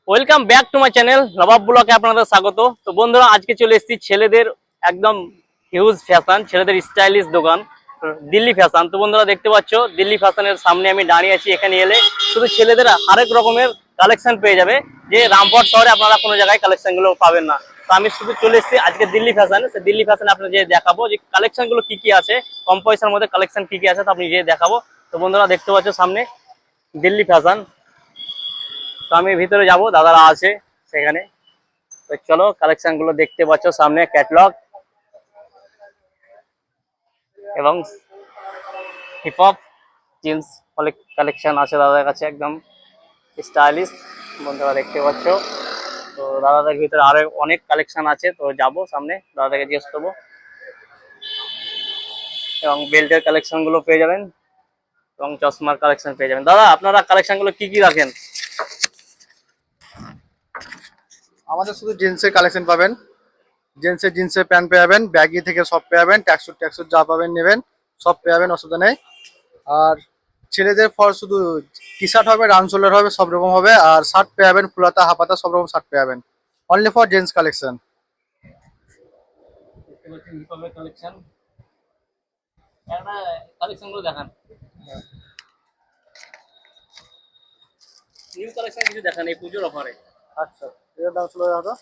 Welcome back to my channel Nawab ব্লগে আপনাদের স্বাগত। তো বন্ধুরা, আজকে চলে এসেছি ছেলেদের একদম হিউজ ফ্যাশন, ছেলেদের স্টাইলিশ দোকান দিল্লি ফ্যাশন। তো বন্ধুরা দেখতে পাচ্ছ, দিল্লি ফ্যাশনের সামনে আমি দাঁড়িয়ে আছি। এখানে এলে শুধু ছেলেদের আরেক রকমের কালেকশন পেয়ে যাবে, যে রামপুরহাট শহরে আপনারা কোনো জায়গায় কালেকশনগুলো পাবেন না। তো আমি শুধু চলে এসেছি আজকে দিল্লি ফ্যাশন। দিল্লি ফ্যাশনে আপনার যে দেখাবো যে কালেকশনগুলো কি কি আছে, কম পয়সার মধ্যে কালেকশন কি কি আছে, তো আপনি যে দেখাবো। তো বন্ধুরা দেখতে পাচ্ছ সামনে দিল্লি ফ্যাশন। তো আমি ভিতরে যাব, দাদারা আছে সেখানে। তো চলো, কালেকশন গুলো দেখতে পাচ্ছ সামনে, ক্যাটলগ এবং হিপ হপ জিন্স অনেক কালেকশন আছে দাদার কাছে, একদম স্টাইলিশ। বন্ধুরা দেখতে পাচ্ছ। তো দাদাদের ভিতরে আরো অনেক কালেকশন আছে, তো যাব সামনে, দাদাকে জিজ্ঞেস করবো। এবং বেল্টের কালেকশন গুলো পেয়ে যাবেন এবং চশমার কালেকশন পেয়ে যাবেন। দাদা, আপনারা কালেকশন গুলো কি কি রাখেন? আমাদের শুধু জিন্সের কালেকশন পাবেন। জিন্সের প্যান্ট পেয়ে যাবেন, ব্যাগি থেকে সব পেয়ে যাবেন, ট্যাক্সুট যা পাবেন নেবেন, সব পেয়ে যাবেন, অসুবিধা নেই। আর ছেলেদের ফর শুধু টি শার্ট হবে, রান শোল্ডার হবে, সব রকম হবে। আর শার্ট পেয়ে যাবেন, ফুলাতা হাফাতা সব রকম শার্ট পেয়ে যাবেন, only for gents collection. Hip হপের কালেকশন, একটা কালেকশন গুলো দেখান, নিউ কালেকশন কিছু দেখান এই পুজোর অফারে। আচ্ছা, এর দাম ছিল দাদা।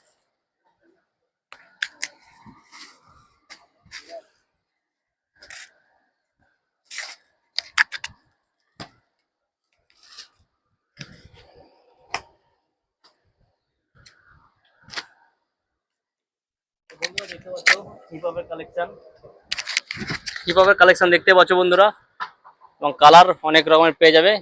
বন্ধুরা দেখতে পাচ্ছ হিপ হপের কালেকশন, হিপ হপের কালেকশন দেখতে পাচ্ছ বন্ধুরা, এবং কালার অনেক রকমের পেয়ে যাবে।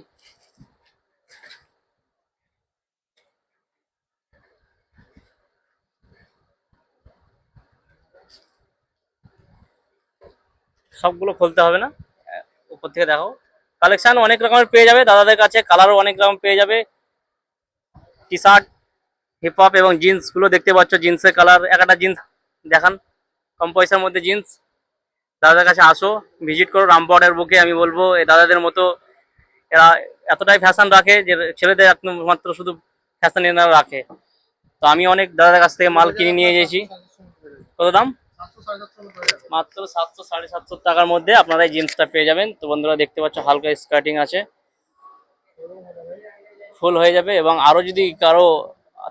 সবগুলো খুলতে হবে না, উপর থেকে দেখো। কালেকশন অনেক রকমের পেয়ে যাবে দাদাদের কাছে, কালারও অনেক রকম পেয়ে যাবে। টি শার্ট, হিপ হপ এবং জিন্স গুলো দেখতে পাচ্ছ, জিন্সের কালার, একটা জিন্স দেখান কম পয়সার মধ্যে জিন্স। দাদাদের কাছে আসো, ভিজিট করো রামপুরহাটের বুকে। আমি বলবো এই দাদাদের মতো এরা এতটাই ফ্যাশন রাখে যে ছেলেদের একমাত্র শুধু ফ্যাশন এনারা রাখে। তো আমি অনেক দাদাদের কাছ থেকে মাল কিনে নিয়ে গেছি। কত দাম? মাত্র 700 টাকার মধ্যে আপনারা এই জিন্সটা পেয়ে যাবেন। তো বন্ধুরা দেখতে পাচ্ছ হালকা স্কার্টিং আছে, ফুল হয়ে যাবে। এবং আরো যদি কারো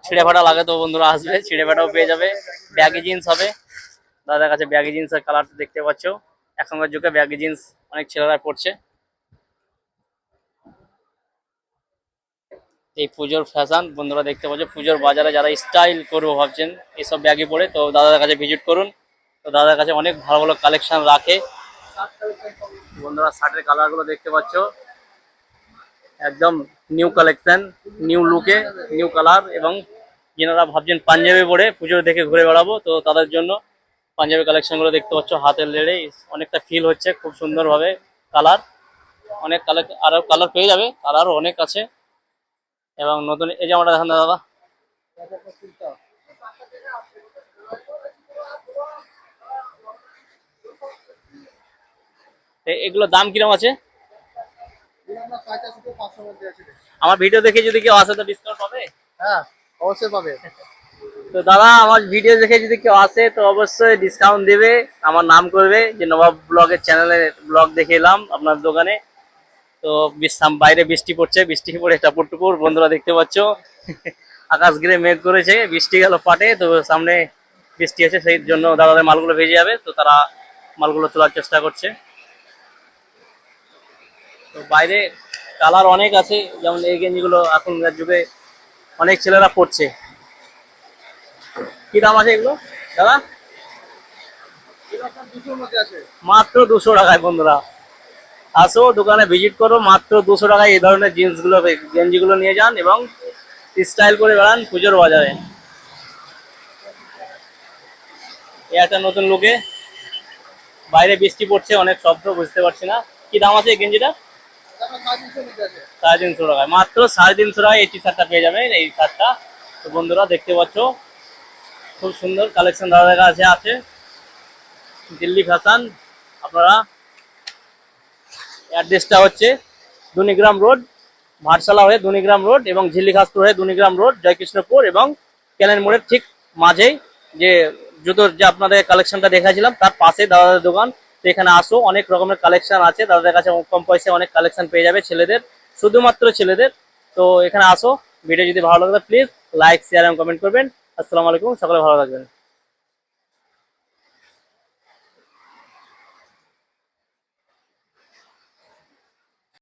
ছিঁড়ে ফাটা লাগে তো বন্ধুরা আসবে, ছিঁড়ে ফাটাও পেয়ে যাবে। ব্যাগি জিন্স হবে দাদার কাছে, ব্যাগি জিন্সের কালার দেখতে পাচ্ছ। এখনকার যুগে ব্যাগি জিন্স অনেক ছেলেরা পড়ছে। এই পুজোর ফ্যাশন বন্ধুরা দেখতে পাচ্ছ, পুজোর বাজারে যারা স্টাইল করবো ভাবছেন এইসব ব্যাগই পরে, তো দাদার কাছে ভিজিট করুন। তো দাদার কাছে অনেক ভালো ভালো কালেকশন রাখে। বন্ধুরা শার্টের কালার গুলো দেখতে পাচ্ছ, একদম নিউ কালেকশন, নিউ লুকে, নিউ কালার। এবং যেনারা ভাবছেন পাঞ্জাবি পরে পুজো দেখে ঘুরে বেড়াবো, তো তাদের জন্য পাঞ্জাবি কালেকশন গুলো দেখতে পাচ্ছ, হাতের লেড়ে অনেকটা ফিল হচ্ছে, খুব সুন্দর ভাবে কালার। অনেক কালার, আরো কালার পেয়ে যাবে, কালারও অনেক আছে। এবং নতুন এই জামাটা দেখান না দাদা, এগুলোর দাম কিরকম আছে? আমার ভিডিও দেখে যদি কেউ আসে তো ডিসকাউন্ট পাবে? হ্যাঁ, অবশ্যই পাবে। তো দাদা, আমার ভিডিও দেখে যদি কেউ আসে তো অবশ্যই ডিসকাউন্ট দেবে, আমার নাম করবে যে নবাব ব্লগের চ্যানেলে ব্লগ দেখে এলাম আপনার দোকানে। তো বাইরে বৃষ্টি পড়ছে, বৃষ্টি পড়ে টাপুর টুপুর বন্ধুরা দেখতে পাচ্ছ। আকাশ ঘিরে মেঘ করেছে, বৃষ্টি গেল পাটে, তো সামনে বৃষ্টি আছে, সেই জন্য দাদাদের মালগুলো ভেজে যাবে, তো তারা মালগুলো তোলার চেষ্টা করছে। তো বাইরে কালার অনেক আছে, যেমন এই গেঞ্জিগুলো এখনকার যুগে অনেক ছেলেরা পড়ছে। কি দাম আছে এগুলো দাদা? মাত্র 200 টাকায়। বন্ধুরা আসো, দোকানে ভিজিট করো, মাত্র 200 টাকায় এই ধরনের জিন্সগুলো, গেঞ্জিগুলো নিয়ে যান এবং স্টাইল করে বেড়ান পুজোর বাজারে। এই একটা নতুন লুকে, বাইরে বৃষ্টি পড়ছে, অনেক শব্দ বুঝতে পারছি না। কি দাম আছে এই গেঞ্জিটা? 350 টাকায়, মাত্র 350 টাকায় এই টি শার্টটা পেয়ে যাবেন, এই শার্টটা। তো বন্ধুরা দেখতে পাচ্ছ খুব সুন্দর কালেকশন দাদাদের কাছে আছে, দিল্লি ফ্যাশন। আপনারা অ্যাড্রেসটা হচ্ছে দুনিগ্রাম রোড, ভাটশালা হয়ে দুনিগ্রাম রোড এবং ঝিল্লিখাসপুর হয়ে দুনিগ্রাম রোড, জয়কৃষ্ণপুর এবং ক্যানেল মোড়ের ঠিক মাঝেই যে জুতোর যে আপনাদের কালেকশনটা দেখাছিলাম তার পাশে দাদাদের দোকান। তো এখানে আসো, অনেক রকমের কালেকশন আছে দাদাদের কাছে, কম পয়সায় অনেক কালেকশন পেয়ে যাবে ছেলেদের, শুধুমাত্র ছেলেদের। তো এখানে আসো, ভিডিও যদি ভালো লাগে প্লিজ লাইক শেয়ার এবং কমেন্ট করবেন। আসসালামু আলাইকুম, সকলে ভালো থাকবেন।